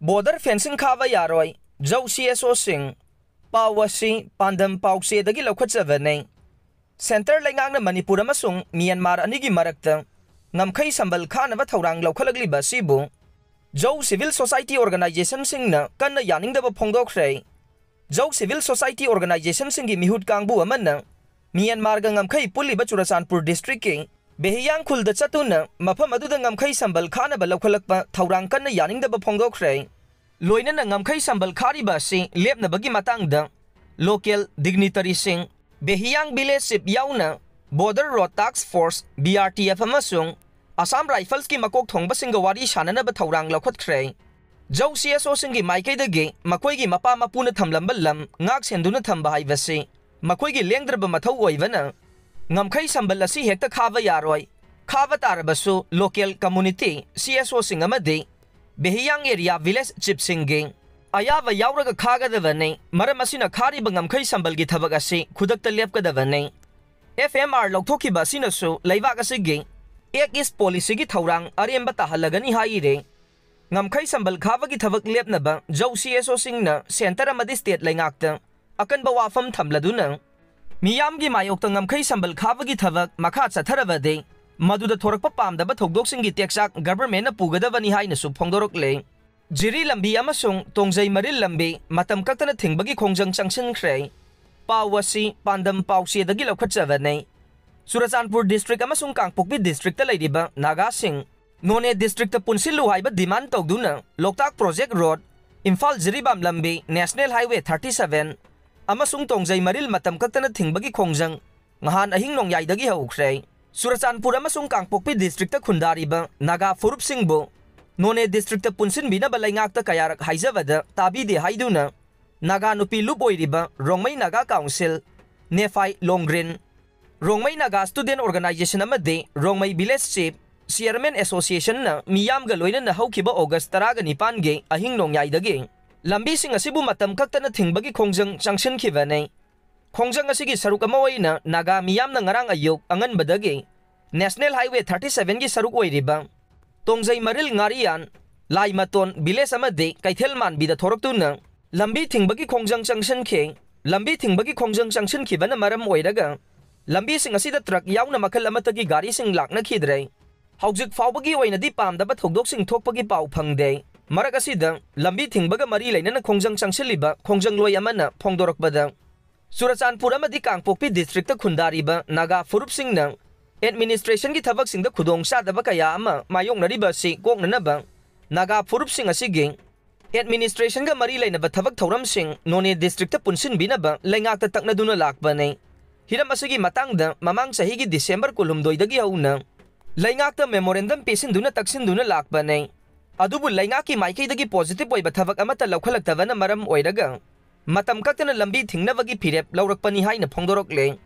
Border fencing Khaba Yaroi, Zou CSOsing, Pawasi, Pandam Pause the Gilokotavane. Center Langang Manipur Amasung, Myanmar Anigi Marakta, Namkai Sambal Khan of Taurang Lokalagli Basibu, Zou Civil Society Organization Singna, Kana Yaning the Pongdokre, Zou Civil Society Organization Singi Mihut Kangbu Amana, Myanmar Gangamkai Puli Bachurasanpur District King, Behiyang Kul the Chatuna, Mapamadu the Namkai Sambal Kana Balokalakpa, Taurang Kana Yaning the Pongdokre, Loinan Namkai Sambal Karibasi, Lepna Bagi Matangda, Local Dignitary Sing, Behiyang Bilesip Yauna, Border Road Task Force, BRTF Amasung, Assam Rifles ki Makok Thong Basingawari Shanana Bataurang Lokot Kray, Zou CSOsing ki Maike the Gay, Makoigi Mapa Mapuna Tamlambalam, Nax Henduna Tambahai Vasi, Makoigi Lengdra Bamatau Oivana, Namkai Sambalasi Hector Khaba Yaroi, Khaba Tarabasu, Local Community, CSOsing Amadi, Behiyang Area Village Chip Singing, Ayava Yauraga Kaga the Vane, Maramasina Kari Bangamkai Sambalgi Tabagasi, Kudakta Lepka the Vane, FMR Loktoki Basinasu, Laivagasi, Ek is policy gi Taurang, Ariambata Halagani Haire, Namkai Sambal Kavagi Tavak Lepnaba, Zou CSOsing na, Center Amadi State Langakta, Akan Bawafam Tambladuna, Miyamgi Mayokta Namkai Sambal Kavagi Tavak, Makatsa Taravade, Madu the Torak Papam, the Batogdoxing Texak, Government Pugada Vani Hainasu Pongdorokle, Jiri Lambi Amasung, Tongjei Maril Lambi, Matam Kaktana Thingbagi Khongjang Changsinkhre, Pawasi, Pandam Pausi the Gilokotavane, Surasanpur District Amasung Kangpokpi District Ladiba, Naga Singh, None District Punsilu Haiba Demand Togduna, Loktak Project Road, Imphal Jiribam Lambi, National Highway 37, Amasung Tongjei Maril Matam Kaktana Thingbagi Khongjang, Ngahan Ahing Nong Yaidagi Haukre, Surasanpur Amasung Kangpokpi District Kundariba, Naga Furup Singbo, None District Punsin Bina Balangakta Kayarak Haizavada, Tabi de Haiduna, Naga Nupi Luboiriba, Rongmai Naga Council, Nefai Longrin, Rongmai Naga Student Organization Amade, Rongmai Village Chief, Chairman Association na Miyam Galoina na Haukiba August Taraga Nipange, Ahing Nong Yaidage, Lambi Sing Asibu Matam Kaktana Thingbagi Khongjang Changsinkhre, Khongjang Asigi Sarukamawi na Naga Miyam na Ngarang Ayok, Angan Badage, National Highway 37 gi Sarukoi Riba, Tongjei Maril Ngarian, Lai Maton, Biles Amade, Kaithelman Bida Thoroktuna, Lambi Thingbagi Khongjang Changsinkhre, Lambi Thingbagi Khongjang Changsinkhre Vana Maram Oiraga, Lambi Sing Asida Truck Yauna Makal Amatagi Gari Sing Lakna Kidre, Haujik Faubagi Waina Dipam, the Batogdok Sing Tokpagi Pau Pangde, Maragasida, Lambi Thingbagga Maril and Khongjang Changsiliba, Khongjang Loyamana, Pongdorok Bada, Surasanpur Amadi Kangpokpi District Kundariba, Naga Furup Sing na, Administration gi Thabak Sing the Kudong Sa Dabakaya Ama, Mayong Nariba Si, Gok Nanaba, Naga Furup Sing Asiging, Administration ga Maril na Batavak Tauram Sing, None District Punsin Binaba, Langakta Taknaduna Lakbane. Hiram asigi matangda, Mamang Sahigi December Kulumdoy dagi hauna. Langakta Memorandum Pesin Duna Taksin Duna Lakbane. Adubu Langaki Maiki dagi positive boy Batavak Amata Lokalak Tavana Maram Oidaga. Matam Kaktana Lambi Thingbagi Pirep, Laurak Pani Haina Pongdorokle.